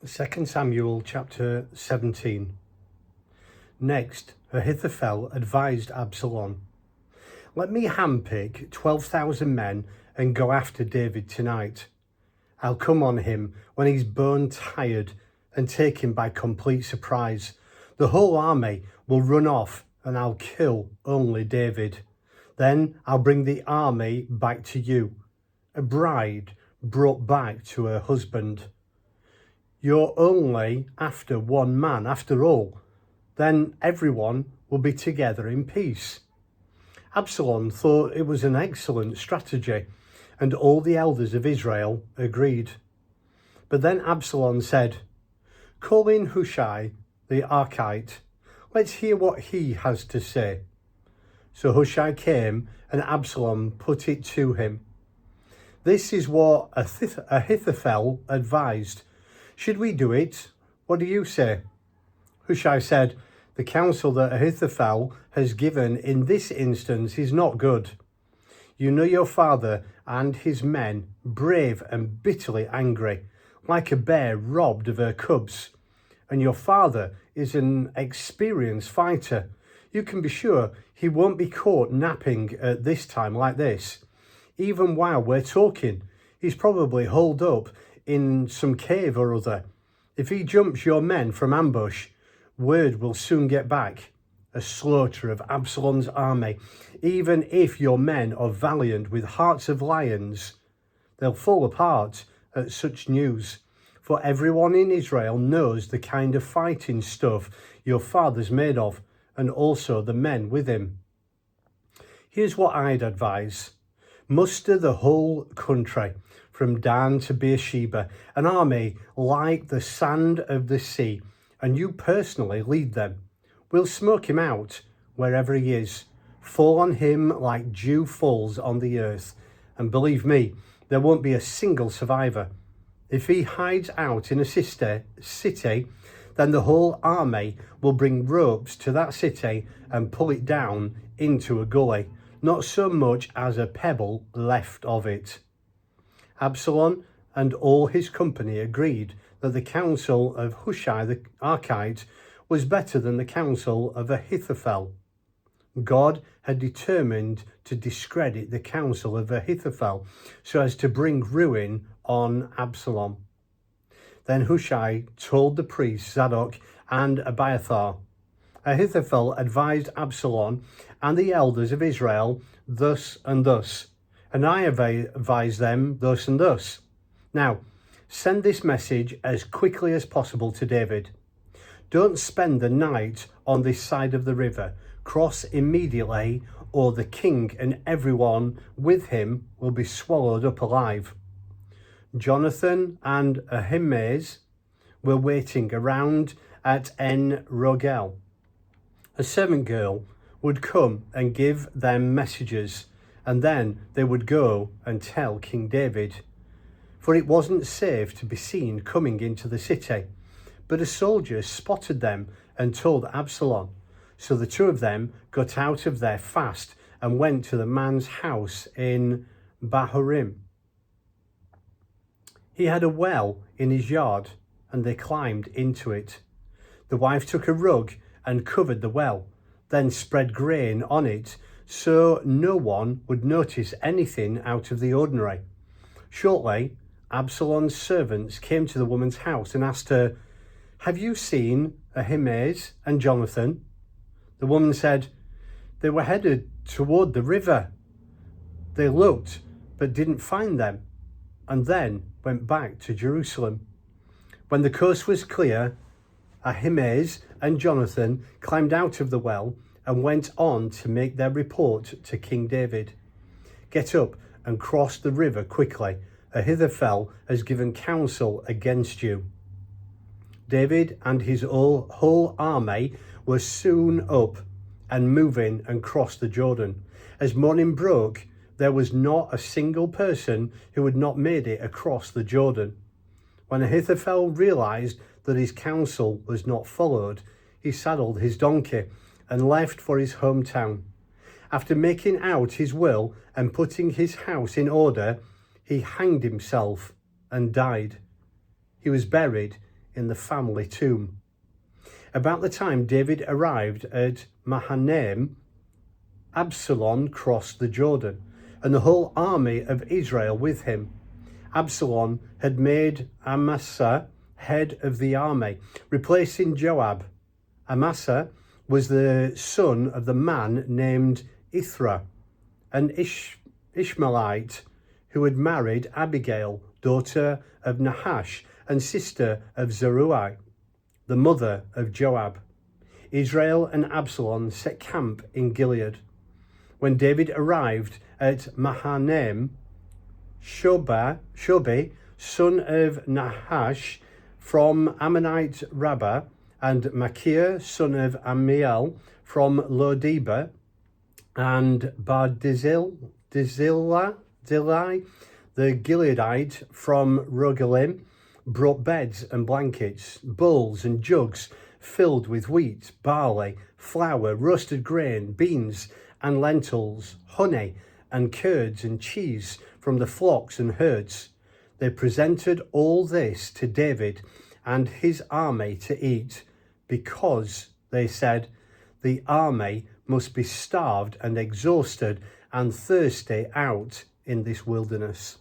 2 Samuel chapter 17. Next, Ahithophel advised Absalom, "Let me handpick 12,000 men and go after David tonight. I'll come on him when he's bone tired and take him by complete surprise. The whole army will run off and I'll kill only David. Then I'll bring the army back to you, a bride brought back to her husband. You're only after one man after all. Then everyone will be together in peace." Absalom thought it was an excellent strategy, and all the elders of Israel agreed. But then Absalom said, "Call in Hushai the Arkite. Let's hear what he has to say." So Hushai came, and Absalom put it to him. "This is what Ahithophel advised. Should we do it? What do you say?" Hushai said, "The counsel that Ahithophel has given in this instance is not good. You know your father and his men, brave and bitterly angry, like a bear robbed of her cubs. And your father is an experienced fighter. You can be sure he won't be caught napping at this time like this. Even while we're talking, he's probably holed up in some cave or other. If he jumps your men from ambush, word will soon get back. A slaughter of Absalom's army. Even if your men are valiant with hearts of lions, they'll fall apart at such news. For everyone in Israel knows the kind of fighting stuff your father's made of, and also the men with him. Here's what I'd advise. Muster the whole country, from Dan to Beersheba, an army like the sand of the sea, and you personally lead them. We'll smoke him out wherever he is, fall on him like dew falls on the earth, and believe me, there won't be a single survivor. If he hides out in a city, then the whole army will bring ropes to that city and pull it down into a gully, not so much as a pebble left of it." Absalom and all his company agreed that the counsel of Hushai the Arkite was better than the counsel of Ahithophel. God had determined to discredit the counsel of Ahithophel so as to bring ruin on Absalom. Then Hushai told the priests Zadok and Abiathar, "Ahithophel advised Absalom and the elders of Israel thus and thus, and I have advised them thus and thus. Now, send this message as quickly as possible to David. Don't spend the night on this side of the river. Cross immediately, or the king and everyone with him will be swallowed up alive." Jonathan and Ahimaaz were waiting around at En Rogel. A servant girl would come and give them messages, and then they would go and tell King David. For it wasn't safe to be seen coming into the city. But a soldier spotted them and told Absalom. So the two of them got out of their fast and went to the man's house in Bahurim. He had a well in his yard, and they climbed into it. The wife took a rug and covered the well, then spread grain on it so no one would notice anything out of the ordinary. Shortly, Absalom's servants came to the woman's house and asked her, "Have you seen Ahimaaz and Jonathan?" The woman said, "They were headed toward the river. They looked but didn't find them, and then went back to Jerusalem." When the coast was clear, Ahimaaz and Jonathan climbed out of the well and went on to make their report to King David. "Get up and cross the river quickly. Ahithophel has given counsel against you." David and his whole army were soon up and moving and crossed the Jordan. As morning broke, there was not a single person who had not made it across the Jordan. When Ahithophel realized that his counsel was not followed, he saddled his donkey and left for his hometown. After making out his will and putting his house in order, he hanged himself and died. He was buried in the family tomb. About the time David arrived at Mahanaim, Absalom crossed the Jordan, and the whole army of Israel with him. Absalom had made Amasa head of the army, replacing Joab. Amasa was the son of the man named Ithra, an Ishmaelite who had married Abigail, daughter of Nahash and sister of Zeruiah, the mother of Joab. Israel and Absalom set camp in Gilead. When David arrived at Mahanaim, Shobi, son of Nahash from Ammonite Rabbah, and Makir, son of Ammiel from Lo Debar, and Barzillai the Gileadite from Rogelim, brought beds and blankets, bowls and jugs filled with wheat, barley, flour, roasted grain, beans and lentils, honey and curds and cheese from the flocks and herds. They presented all this to David and his army to eat, because, they said, the army must be starved and exhausted and thirsty out in this wilderness.